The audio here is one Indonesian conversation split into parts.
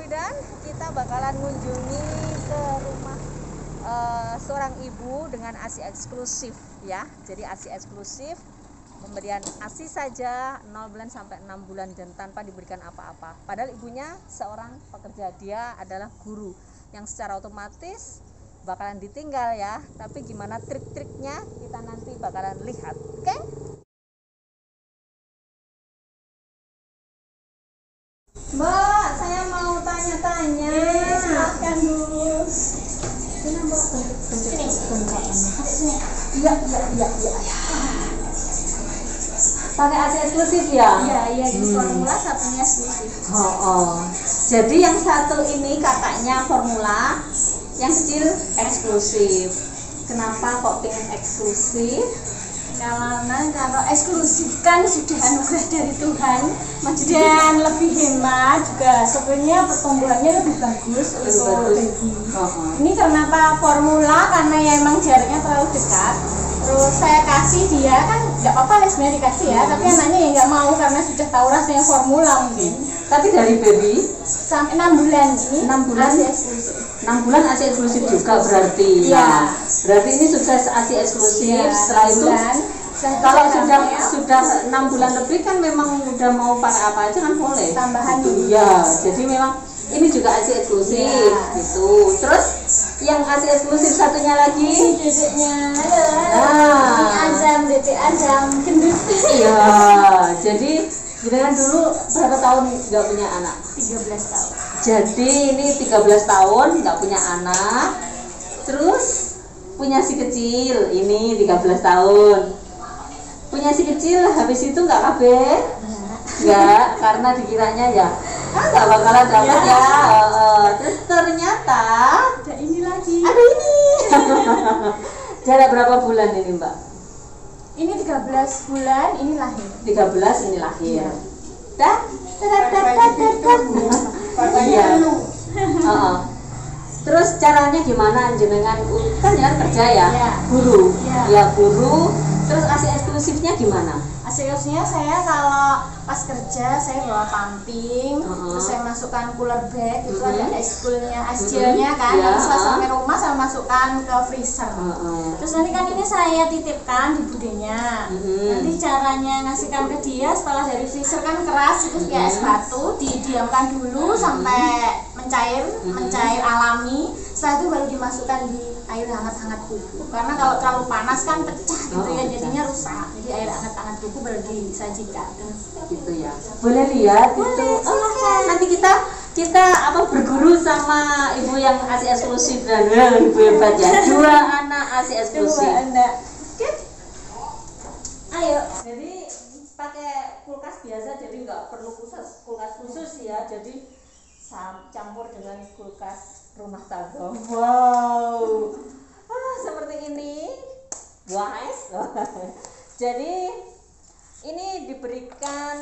bidan, kita bakalan mengunjungi ke rumah seorang ibu dengan ASI eksklusif ya. Jadi ASI eksklusif, pemberian ASI saja 0 bulan sampai 6 bulan dan tanpa diberikan apa-apa. Padahal ibunya seorang pekerja, dia adalah guru yang secara otomatis bakalan ditinggal ya. Tapi gimana trik-triknya kita nanti bakalan lihat, oke? Mbak, saya mau tanya-tanya. Silahkan dulu. Iya. Pakai ASI eksklusif ya? Iya, di formula satunya eksklusif. Jadi yang satu ini kakaknya formula, yang kecil eksklusif. Kenapa kok pengen eksklusif? Kalau eksklusif kan sudah anugerah dari Tuhan dan lebih hemat juga, sebenarnya pertumbuhannya lebih bagus untuk baby. Ini kenapa formula, karena ya emang jaraknya terlalu dekat. Terus saya kasih dia kan nggak apa-apa ya sebenarnya dikasih ya, tapi anaknya ya nggak mau karena sudah tahu rasanya formula mungkin. Tapi dari baby sampai 6 bulan ini 6 bulan ASI eksklusif. 6 bulan ASI eksklusif juga berarti. Iya. Nah, berarti ini sukses ASI eksklusif. Ya, setelah itu kalau sudah 6 bulan lebih kan memang udah mau pakai apa aja kan boleh. Tambahan gitu. Ya, jadi memang ini juga ASI eksklusif gitu. Terus yang ASI eksklusif satunya lagi dedeknya. Dedek Azam gendut. Iya, jadi dengan dulu berapa tahun nggak punya anak? 13 tahun. Jadi ini 13 tahun nggak punya anak. Terus punya si kecil ini 13 tahun. Punya si kecil habis itu nggak KB? Nggak, karena dikiranya ya nggak bakalan dapat ya. Terus ternyata ada ini lagi. Ada ini. Jarak berapa bulan ini Mbak? Ini 13 bulan, ini lahir. 13 ini lahir. Dah. Iya. Terus caranya gimana jenengan kan ya kerja ya? Guru. Ya guru. Terus ASI eksklusifnya gimana? ASI eksklusifnya saya kalau pas kerja saya bawa pumping, terus saya masukkan cooler bag, itu ada ekskulnya, esjelnya kan. Terus pas sampai rumah saya masukkan ke freezer. Terus nanti kan ini saya titipkan di budenya. Nanti caranya ngasihkan ke dia setelah dari freezer kan keras, itu kayak es batu, didiamkan dulu sampai mencair alami. Setelah itu baru dimasukkan di air hangat-hangat kuku. Karena kalau terlalu panas kan pecah gitu ya, jadinya rusak. Jadi air hangat-hangat kuku baru disajikan. Gitu ya. Boleh lihat itu. Nanti kita berguru sama ibu yang ASI eksklusif dan ibu hebat ya. 2 anak ASI eksklusif. 2 anak. Oke. Ayo. Jadi pakai kulkas biasa, jadi nggak perlu kulkas khusus ya. Jadi campur dengan kulkas rumah tangga. Wow. Seperti ini. Guys. Jadi ini diberikan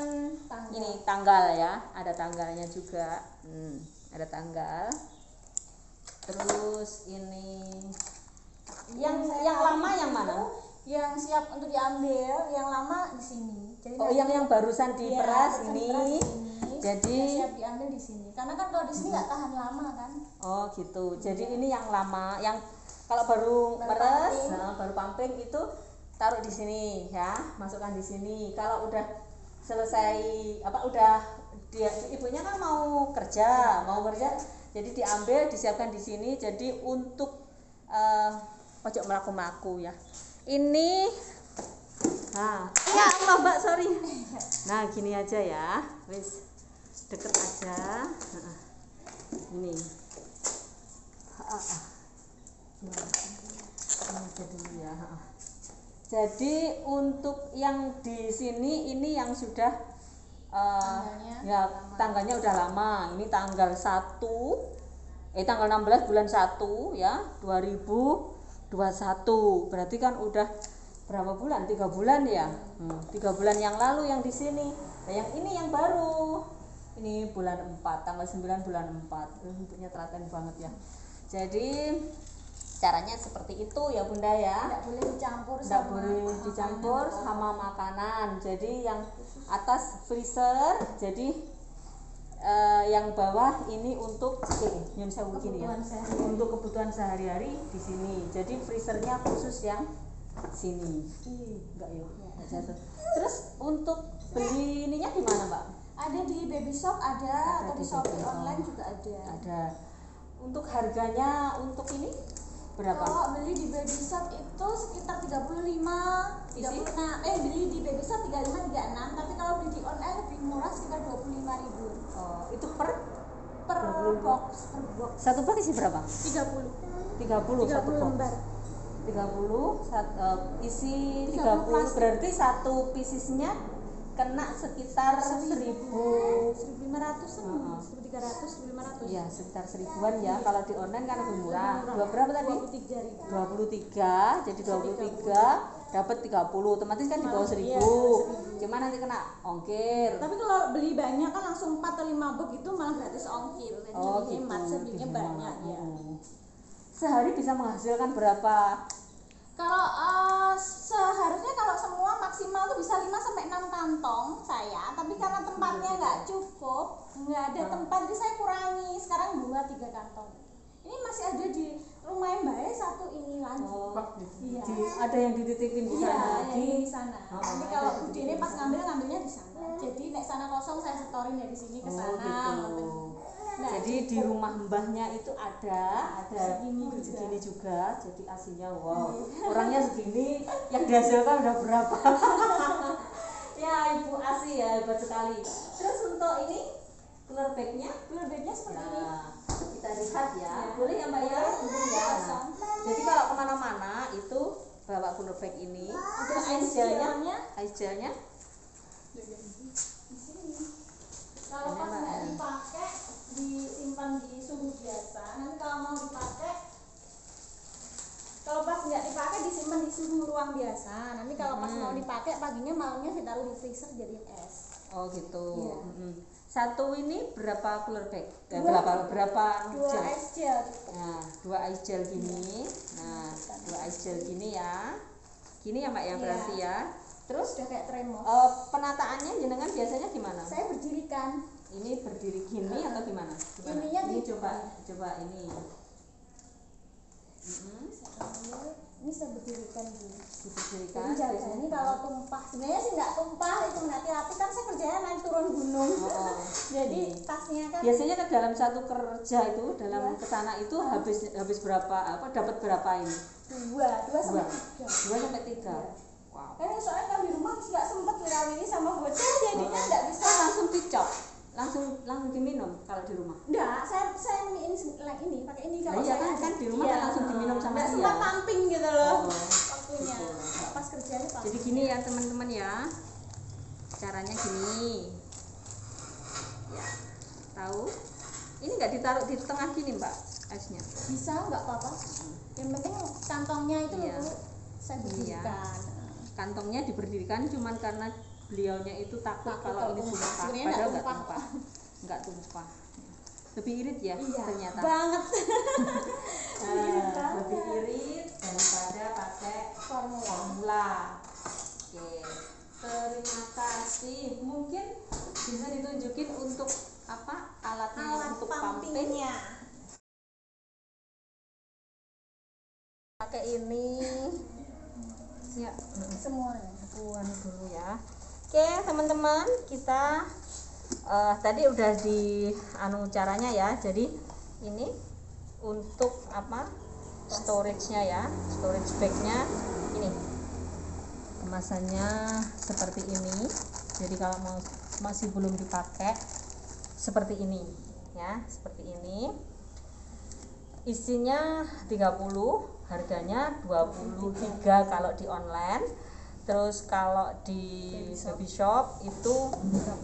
ini tanggal ya, ada tanggalnya juga. Ada tanggal. Terus ini yang lama yang mana? Yang siap untuk diambil, yang lama di sini. Jadi yang barusan diperas ini. Jadi siap diambil di sini. Karena kan kalau di sini nggak tahan lama kan. Oh gitu. Jadi ini yang lama, yang kalau baru meres, baru pumping itu taruh di sini ya, masukkan di sini. Kalau udah selesai dia ibunya kan mau kerja, jadi diambil disiapkan di sini. Jadi untuk ojo melaku-melaku ya. Ini ya Allah Mbak, sorry. Nah gini aja ya, wis deket aja. Ini dulu ya. Jadi untuk yang di sini ini yang sudah tanggalnya udah lama. Ini tanggal 16 bulan 1 ya 2021. Berarti kan udah berapa bulan? 3 bulan ya. 3 bulan yang lalu yang di sini. Nah, yang ini yang baru. Ini bulan 4, tanggal 9 bulan 4. Bentuknya telaten banget ya. Jadi caranya seperti itu ya Bunda ya. Tidak boleh dicampur sama makanan. Jadi yang atas freezer, jadi yang bawah ini untuk nyun sewu gini ya. Kebutuhan sehari-hari. Untuk kebutuhan sehari-hari di sini. Jadi freezernya khusus yang sini. Enggak ya, enggak jatuh. Terus untuk beli ininya di mana, Mbak? Ada di baby shop ada atau Ada di di Shopee Baby online Shop. juga ada. Ada. Untuk harganya untuk ini berapa? Kalau beli di baby shop itu sekitar 35, 36. Beli di baby shop 35, 36, tapi kalau beli di online lebih murah sekitar 25.000 Oh, itu per per 25. box, per box. satu box isi berapa? 30. 30 satu 30 box. lembar. 30 isi 30 30 plastik. berarti satu piecesnya kena sekitar 1000. 1.500 Heeh. 1.300, 1.500. Ya, sekitar 1000-an ya. Kalau di online kan lebih murah. Berapa tadi? 23.000. 23. Jadi 23 dapat 30. Otomatis kan di bawah 1000. Iya, Cuma nanti kena ongkir. Tapi kalau beli banyak kan langsung 4 atau 5 box itu malah gratis ongkir. Jadi Oh, lebih hemat, gitu. saya belinya banyak ya. Sehari bisa menghasilkan berapa? Kalau seharusnya kalau semua maksimal tuh bisa 5 sampai 6 kantong saya, tapi karena tempatnya nggak cukup, nggak ada tempat, jadi saya kurangi. Sekarang 2-3 kantong. Ini masih ada di rumah Mbak satu ini lagi. Oh, Iya. ada yang dititipin di Iya, sana. yang di sana. Oh, Nanti ada kalau yang Bude ini dititipin pas di sana. ngambilnya di sana. Jadi nek sana kosong saya setorin dari sini ke sana. gitu. Nah, Jadi di rumah mbahnya itu ada Segini segini juga. Jadi aslinya wow. Orangnya segini, yang dihasilkan udah berapa? Ya, Ibu Asi ya, hebat sekali. Terus untuk ini cooler bagnya, cooler bagnya seperti ini. nah, kita lihat ya. Boleh ya Mbak ya? Boleh ya. Pasang. Jadi kalau kemana-mana itu bawa cooler bag ini. Ada Terus ice gelnya. ice gelnya. Di sini. Kalau pas nggak dipakai, disimpan di suhu biasa. Nanti kalau mau dipakai, kalau pas nggak dipakai disimpan di suhu ruang biasa. Nanti kalau pas mau dipakai paginya malamnya saya taruh di freezer jadi es. Oh gitu. Iya. Satu ini berapa cooler bag? Dua. Berapa 2 gel? es gel. Nah, 2 ice gel gini. Nah, 2 ice gel gini ya. Gini ya Mbak ya, Iya. berarti ya. Terus Sudah kayak tremos. penataannya jenengan biasanya gimana? Saya berdirikan. Ini berdiri gini atau gimana? Ininya ini di- coba ini. Ini saya berdirikan dulu. Diberdirikan. Jadi jaga ini kalau tumpah, sebenarnya sih nggak tumpah, itu hati-hati kan saya kerjanya naik turun gunung. Oh. Jadi tasnya kan Biasanya kan dalam satu kerja itu, dalam Iya. kesana itu habis berapa? Dapat berapa ini? 2 sampai 3. 2 sampai 3. Wow. Soalnya kalau di rumah nggak sempet wirawiri sama bocah, jadinya nggak bisa. Kan langsung dicop, langsung diminum kalau di rumah. Enggak, saya ini pakai ini kalau Iya saya kan di rumah kan langsung diminum sama nggak dia. sempat pumping gitu loh Oh, waktunya. gitu. Pas kerjanya pumping. Jadi gini ya teman-teman ya, caranya gini. Ya, tahu? Ini nggak ditaruh di tengah gini Mbak, esnya. Bisa nggak apa-apa. Yang penting kantongnya itu Iya. loh, saya berdirikan. Kantongnya diberdirikan cuman karena beliaunya itu takut Takut kalau ini tumpah. tumpah, Sebenarnya padahal nggak nggak tumpah. tumpah, nggak tumpah. Lebih irit ya Iya, ternyata. banget. Irit Nah, banget. lebih irit daripada pakai Formula. formula. Oke, terima kasih. Mungkin bisa ditunjukin untuk apa alatnya Alat untuk pumping. pumpingnya. Pakai ini. Ya, Semuanya. buan dulu ya. Oke, teman-teman, kita tadi udah di caranya ya. Jadi ini untuk apa? Storage-nya ya. Storage bag-nya ini. Kemasannya seperti ini. Jadi kalau masih belum dipakai seperti ini ya, seperti ini. Isinya 30, harganya 23 kalau di online. Terus kalau di baby shop itu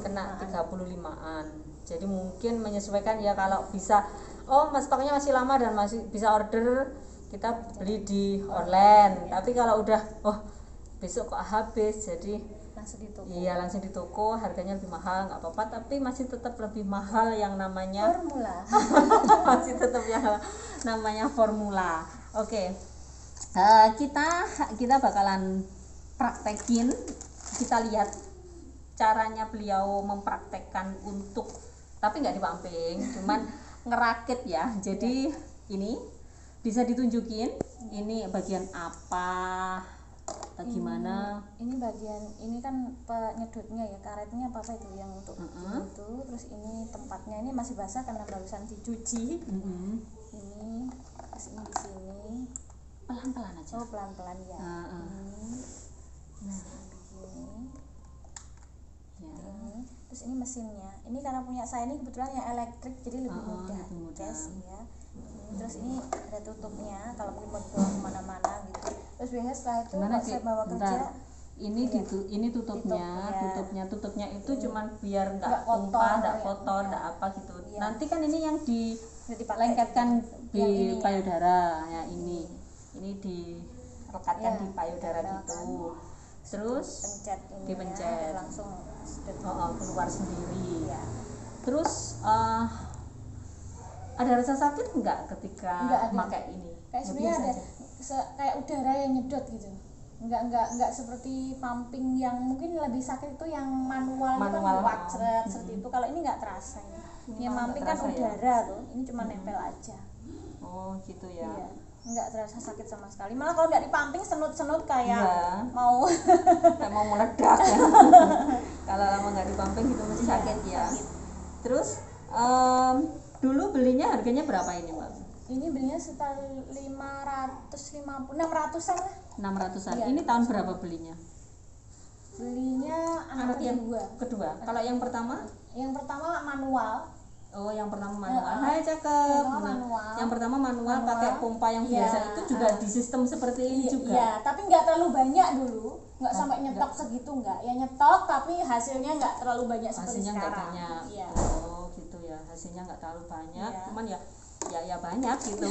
kena 35-an. Jadi mungkin menyesuaikan ya, kalau bisa mas stoknya masih lama dan masih bisa order, kita beli di online. Tapi kalau udah besok kok habis, jadi Langsung di toko. iya langsung di toko, harganya lebih mahal nggak apa-apa, tapi masih tetap lebih mahal yang namanya Formula. masih tetap yang namanya formula. Oke. Kita bakalan praktekin, kita lihat caranya beliau mempraktekkan untuk tapi nggak dipamping, cuman ngerakit ya. Jadi ini bisa ditunjukin ini bagian apa atau gimana? Ini bagian ini kan penyedotnya ya, karetnya apa itu yang untuk itu. Terus ini tempatnya ini masih basah karena barusan dicuci. Ini terus ini di sini Pelan-pelan aja. oh pelan-pelan ya. Ini begini Ya. terus ini mesinnya, ini karena punya saya ini kebetulan yang elektrik jadi lebih mudah lebih mudah. Guys, ya. Terus ini ada tutupnya kalau mungkin mau dibawa kemana-mana gitu. Terus biasanya setelah itu Gimana, kalau saya Ki? bawa Bentar. kerja Ini ini tutupnya, Tutupnya. tutupnya itu cuman biar nggak Nggak kotor, tumpah, nggak ya. kotor, nggak apa gitu. Iya. Nanti kan ini yang udah dipakai dilengketkan yang di ini ya. payudara ya ini dilekatkan Ya, di payudara tempelkan. gitu. Terus pencet ini dipencet. langsung sedot. keluar sendiri. Ya. Terus ada rasa sakit nggak ketika Nggak ada. pakai ini? Kayak Ya, sebenarnya biasa ada aja. kayak udara yang nyedot gitu. Enggak seperti pumping yang mungkin lebih sakit itu yang manual, itu Manual, kan wacret seperti itu. Kalau ini nggak terasa ini. Yang malah pumping nggak kan terasa ya? udara tuh. Ini cuma nempel aja. Oh gitu ya. Iya. Nggak terasa sakit sama sekali. Malah kalau nggak dipumping senut-senut kayak Iya. mau Kayak mau meledak ya. Kalau lama nggak dipamping itu mesti sakit ya. sakit. Terus dulu belinya harganya berapa ini Mbak? Ini belinya sekitar 550 600-an lah. 600-an. Iya. Ini tahun berapa belinya? Belinya anak yang kedua. Kalau yang pertama? Yang pertama manual. Oh, yang pertama manual. Heeh. Hai, cakep. Yang pertama manual. Yang pertama manual Manual. pakai pompa yang Iya. biasa itu juga di sistem seperti ini juga. Iya, tapi nggak terlalu banyak dulu, nggak sampai nyetok segitu nggak. Ya nyetok, tapi hasilnya nggak terlalu banyak seperti Hasilnya nggak sekarang. banyak. Iya. Oh, gitu ya. Hasilnya nggak terlalu banyak, Iya. cuman ya banyak gitu.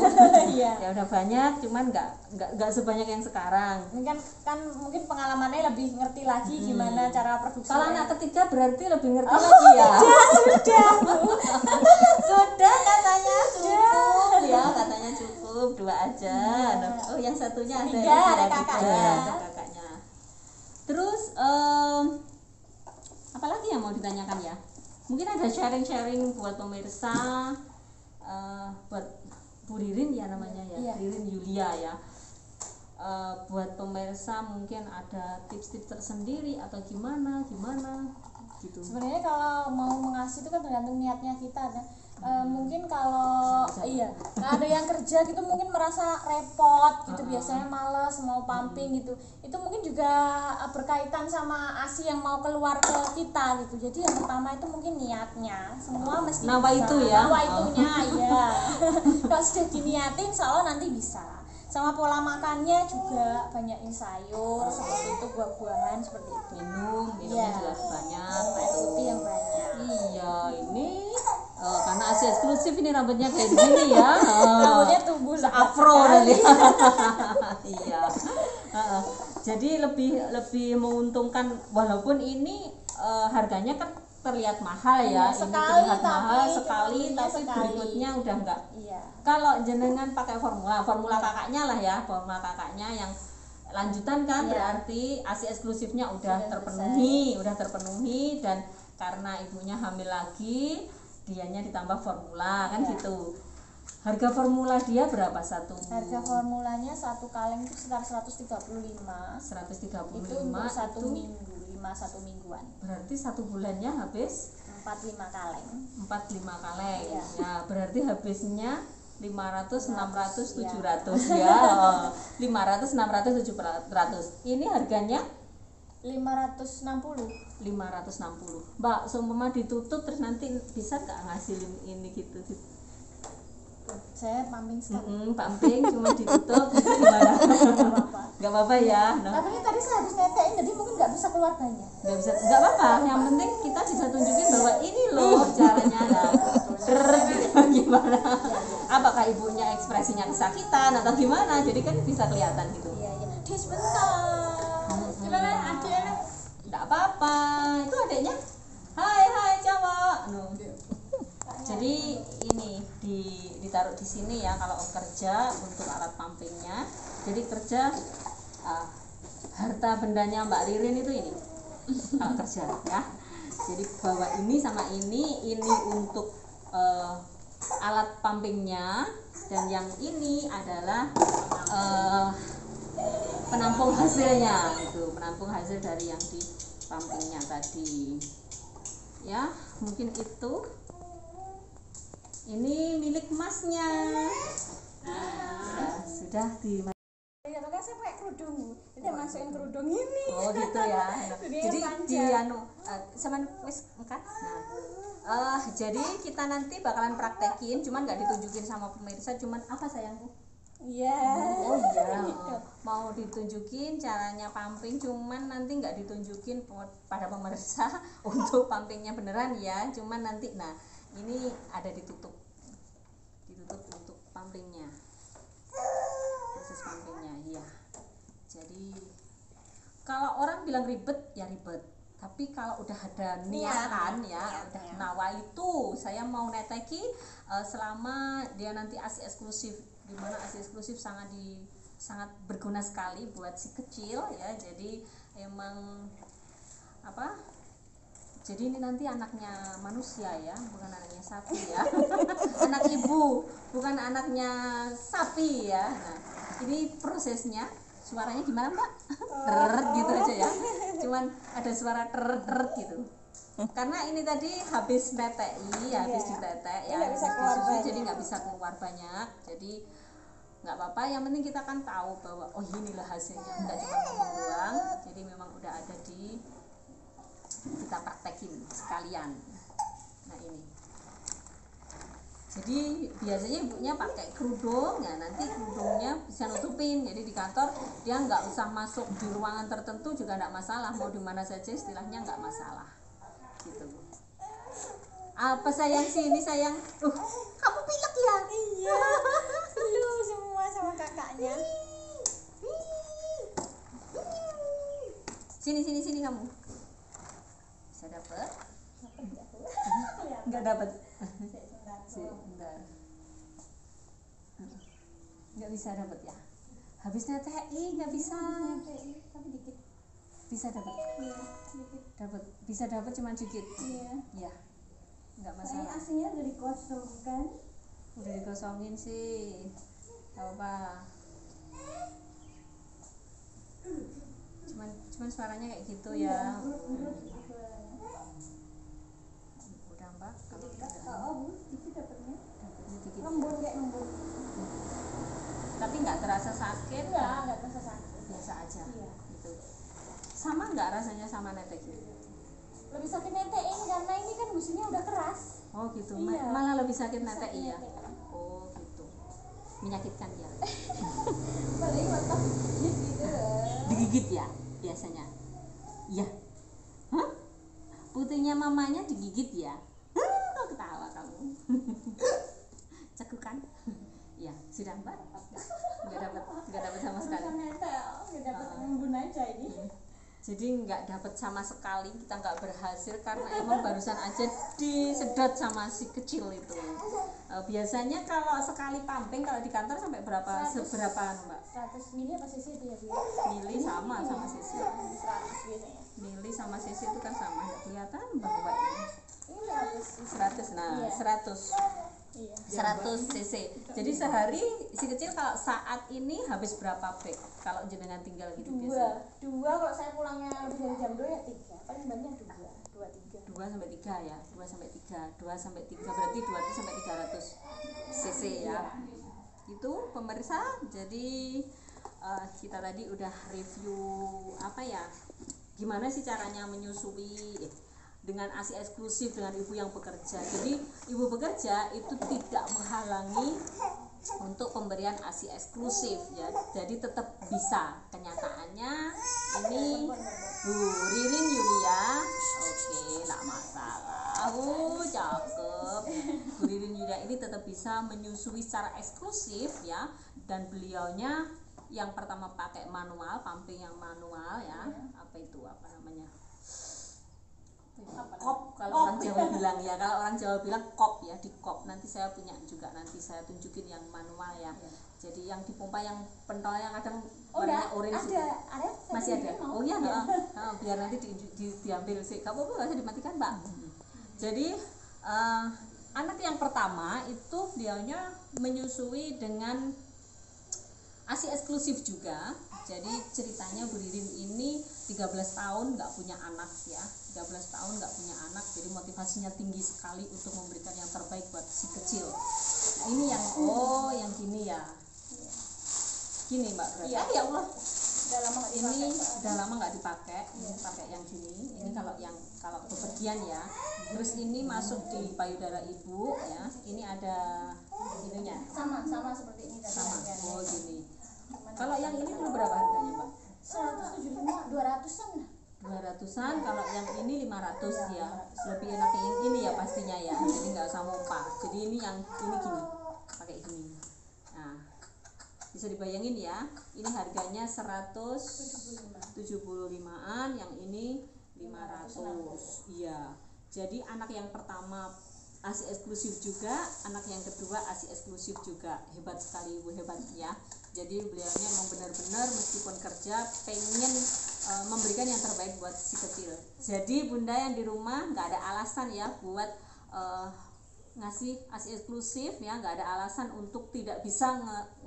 Iya. Ya udah banyak, cuman nggak sebanyak yang sekarang. Ini kan mungkin pengalamannya lebih ngerti lagi gimana cara produksi. Kalau anak ketiga berarti lebih ngerti lagi ya. Sudah katanya cukup ya, katanya cukup 2 aja. Oh, yang satunya ada Tiga, ada juga, kakaknya. ada kakaknya. Terus apa lagi yang mau ditanyakan ya? Mungkin ada sharing-sharing buat pemirsa, buat Bu Ririn ya namanya ya, Iya. Ririn Yulia ya. Buat pemirsa mungkin ada tips-tips tersendiri atau gimana gitu. Sebenarnya kalau mau mengasih itu kan tergantung niatnya kita kan. Mungkin kalau ada yang kerja gitu mungkin merasa repot gitu, biasanya males mau pumping gitu, itu mungkin juga berkaitan sama ASI yang mau keluar ke kita gitu. Jadi yang pertama itu mungkin niatnya, semua mesti Nawa bisa. itu ya? Nawa itunya ya. Kalau sudah diniatin insya Allah nanti bisa. Sama pola makannya juga banyakin sayur seperti itu, buah-buahan seperti itu. Minumnya jelas banyak. Air putih yang banyak. Iya, ini karena ASI eksklusif ini rambutnya kayak gini ya. Rambutnya tumbuh afro sekali. tadi. Iya. Jadi lebih menguntungkan, walaupun ini harganya kan terlihat mahal ya. Ini sekali, terlihat mahal tapi sekali, kita tapi sekali. berikutnya udah enggak. Iya. Kalau jenengan pakai formula kakaknya lah ya, formula kakaknya yang lanjutan kan, Iya. berarti ASI eksklusifnya udah Sudah terpenuhi dan karena ibunya hamil lagi, dianya ditambah formula kan Iya. gitu. Harga formula dia berapa satu? Harga formulanya satu kaleng itu sekitar 135. 135 Itu untuk satu itu minggu, 1 mingguan. berarti 1 bulannya habis 4-5 kaleng. 4-5 kaleng. Iya. Ya, berarti habisnya 500, 600, Iya. 700 ya. 500, 600, 700. Ini harganya 560. 560. Mbak, seumpama ditutup terus nanti bisa nggak ngasilin ini gitu? Saya pumping sekali. Pumping cuma ditutup itu gimana? Enggak apa-apa. Nggak apa-apa ya. No. Tapi ini tadi saya habis netein jadi mungkin nggak bisa keluar banyak. Nggak apa-apa. Yang penting kita bisa tunjukin bahwa ini loh caranya. Nah, gitu, gimana? Apakah ibunya ekspresinya kesakitan atau gimana? Jadi kan bisa kelihatan gitu. Iya, iya. Dia sebentar. Gimana adiknya? Nggak apa-apa. Itu adiknya. Hai cowok. No. Jadi ini ditaruh di sini ya kalau kerja untuk alat pumpingnya. Jadi kerja harta bendanya Mbak Ririn itu ini kalau kerja ya. Jadi bawa ini sama ini untuk alat pumpingnya, dan yang ini adalah penampung hasilnya, itu penampung hasil dari yang di pumpingnya tadi ya. Mungkin itu, ini milik masnya. Sudah di ya makanya saya pakai kerudung, jadi masukin kerudung ini. Oh gitu ya. Jadi di anu sama wis kan. Nah, jadi kita nanti bakalan praktekin, cuman nggak ditunjukin sama pemirsa, cuman apa sayangku? Iya. Oh iya. Mau ditunjukin caranya pumping, cuman nanti nggak ditunjukin pada pemirsa untuk pumpingnya beneran ya, cuman nanti. Nah, ini ada ditutup untuk pumpingnya, proses pumpingnya ya. Jadi kalau orang bilang ribet ya ribet, tapi kalau udah ada niatan ya, udah nawa itu saya mau neteki selama dia nanti ASI eksklusif, dimana ASI eksklusif sangat berguna sekali buat si kecil ya. Jadi emang apa, jadi ini nanti anaknya manusia ya, bukan anaknya sapi ya. Anak ibu, bukan anaknya sapi ya. Nah, ini prosesnya. Suaranya gimana Mbak? Ter gitu aja ya. Cuman ada suara ter gitu. Karena ini tadi habis TTI, habis ditetek ya, habis disusui, jadi nggak bisa keluar banyak. Jadi nggak apa-apa, yang penting kita kan tahu bahwa oh inilah hasilnya, nggak cuma ngomong doang. Jadi memang udah ada di, kita praktekin sekalian. Nah ini. Jadi biasanya ibunya pakai kerudung ya, nanti kerudungnya bisa nutupin. Jadi di kantor dia nggak usah masuk di ruangan tertentu juga nggak masalah, mau di mana saja istilahnya nggak masalah. Gitu. Apa sayang sini sayang? Kamu pilek ya? Iya. Lu semua sama kakaknya. Sini kamu. Bisa dapet? Nggak dapet. Sebentar. Nggak bisa dapet ya? Habisnya TI nggak bisa. Tapi dikit. Bisa dapet? Iya, dikit. Dapat, bisa dapat cuma dikit. Iya. Ya, nggak Saya masalah. aslinya udah dikosongkan. Udah dikosongin sih, nggak apa. Cuman suaranya kayak gitu ya. Udah Mbak, kalau Dikit dapatnya. dapatnya dikit. Ngembun kayak ngembun. Tapi nggak terasa sakit. Enggak terasa sakit. Biasa aja. Iya. Gitu. Sama nggak rasanya sama netek? Lebih sakit netein karena ini kan businya udah keras. Oh gitu. Iya. Malah lebih sakit netek ya. Netek. Oh gitu. Menyakitkan ya. Paling mantap gitu. Digigit ya biasanya. Iya. Hah? Putihnya mamanya digigit ya. Kok ketawa kamu? Cekukan. Ya, sudah Mbak. Nggak dapat sama sekali. Nggak dapat ngembun aja ini. Jadi nggak dapat sama sekali, kita nggak berhasil karena emang barusan aja disedot sama si kecil itu. Biasanya kalau sekali pumping kalau di kantor sampai berapa? 100. Seberapa Mbak? 100 mili apa cc itu ya Bu? Mili sama cc. 100 biasanya. Mili sama cc itu kan sama, nggak kelihatan bahwa ini. Ini 100. 100, nah Iya. 100. Iya. 100 cc. Jadi sehari si kecil kalau saat ini habis berapa bag? Kalau jenengan tinggal gitu biasanya? Dua kalau saya pulangnya lebih dari jam 2 ya 3. Paling banyak 2, 3. 2 sampai 3 ya. 2 sampai 3 berarti 200 sampai 300 cc ya. Itu pemirsa. Jadi kita tadi udah review apa ya? Gimana sih caranya menyusui dengan ASI eksklusif dengan ibu yang bekerja. Jadi ibu bekerja itu tidak menghalangi untuk pemberian ASI eksklusif ya. Jadi tetap bisa. Kenyataannya ini Bu Ririn Yulia, oke, enggak masalah. Cakep. Bu Ririn Yulia ini tetap bisa menyusui secara eksklusif ya, dan beliaunya yang pertama pakai manual, pumping yang manual ya. Apa namanya? kop kalau orang Jawa bilang ya, kalau orang Jawa bilang kop ya, di kop. Nanti saya punya juga, nanti saya tunjukin yang manual ya. Jadi yang dipompa yang pentolnya kadang warnanya orange ada masih ada. Oh iya, biar nanti diambil sih. Gak apa-apa, nggak usah dimatikan Mbak. Jadi anak yang pertama itu dianya menyusui dengan ASI eksklusif juga. Jadi ceritanya Bu Ririn ini 13 tahun nggak punya anak ya, 13 tahun nggak punya anak, jadi motivasinya tinggi sekali untuk memberikan yang terbaik buat si kecil. Nah, ini yang yang gini ya, gini Mbak Grace. Ya Allah, ini udah lama nggak dipakai, ini pakai yang gini. Ini kalau bepergian ya. Terus ini masuk di payudara ibu ya. Ini ada ininya. Sama seperti ini tadi. Sama. Oh gini. Kalau yang ini dulu berapa harganya Pak? 175, 200-an. 200-an, kalau yang ini 500 ya. Lebih enak yang ini ya pastinya ya. Jadi nggak usah mompa. Jadi ini yang ini gini, pakai gini. Nah, bisa dibayangin ya. Ini harganya 175-an, yang ini 500. Iya. Jadi anak yang pertama ASI eksklusif juga, anak yang kedua ASI eksklusif juga. Hebat sekali Ibu, hebat ya. Jadi beliaunya memang benar-benar meskipun kerja pengen memberikan yang terbaik buat si kecil. Jadi bunda yang di rumah nggak ada alasan ya buat ngasih ASI eksklusif ya, nggak ada alasan untuk tidak bisa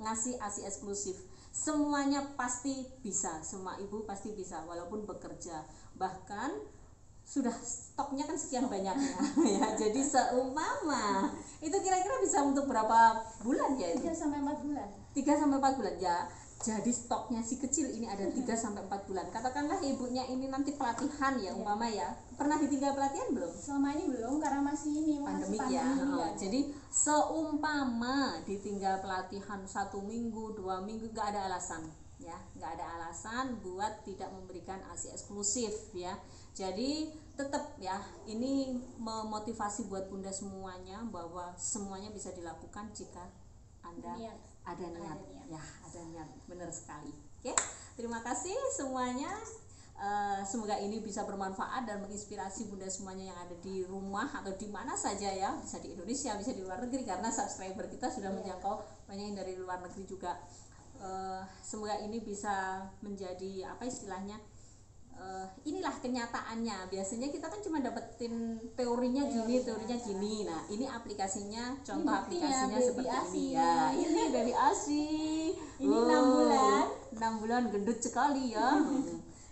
ngasih ASI eksklusif. Semuanya pasti bisa, semua ibu pasti bisa walaupun bekerja. Bahkan sudah stoknya kan sekian banyaknya ya. Jadi seumpama itu kira-kira bisa untuk berapa bulan ya itu? 3 sampai 4 bulan. 3 sampai 4 bulan ya. Jadi stoknya si kecil ini ada 3 sampai 4 bulan. Katakanlah ibunya ini nanti pelatihan ya umpama ya. Pernah ditinggal pelatihan belum? Selama ini belum, karena masih ini pandemi ya. Jadi seumpama ditinggal pelatihan 1 minggu, 2 minggu, nggak ada alasan ya, nggak ada alasan buat tidak memberikan ASI eksklusif ya. Jadi tetap ya, ini memotivasi buat bunda semuanya bahwa semuanya bisa dilakukan jika Anda ada niat. Ya, ada niat, benar sekali. Oke, terima kasih semuanya. Semoga ini bisa bermanfaat dan menginspirasi bunda semuanya yang ada di rumah atau di mana saja ya, bisa di Indonesia, bisa di luar negeri, karena subscriber kita sudah menjangkau banyak yang dari luar negeri juga. Semoga ini bisa menjadi apa istilahnya, inilah kenyataannya. Biasanya kita kan cuma dapetin teorinya gini. Nah, ini aplikasinya, contoh ini aplikasinya seperti ini ya. Ini baby ASI. Ini 6 bulan gendut sekali ya.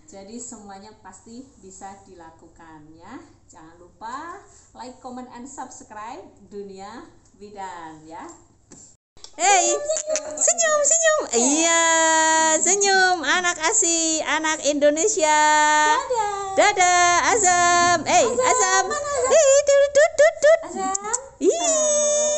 Jadi semuanya pasti bisa dilakukan ya. Jangan lupa like, comment, and subscribe Dunia Bidan ya. Hey, senyum. Iya, senyum anak ASI, anak Indonesia. Dadah, Azam. Azam. Azam. Azam. Ih.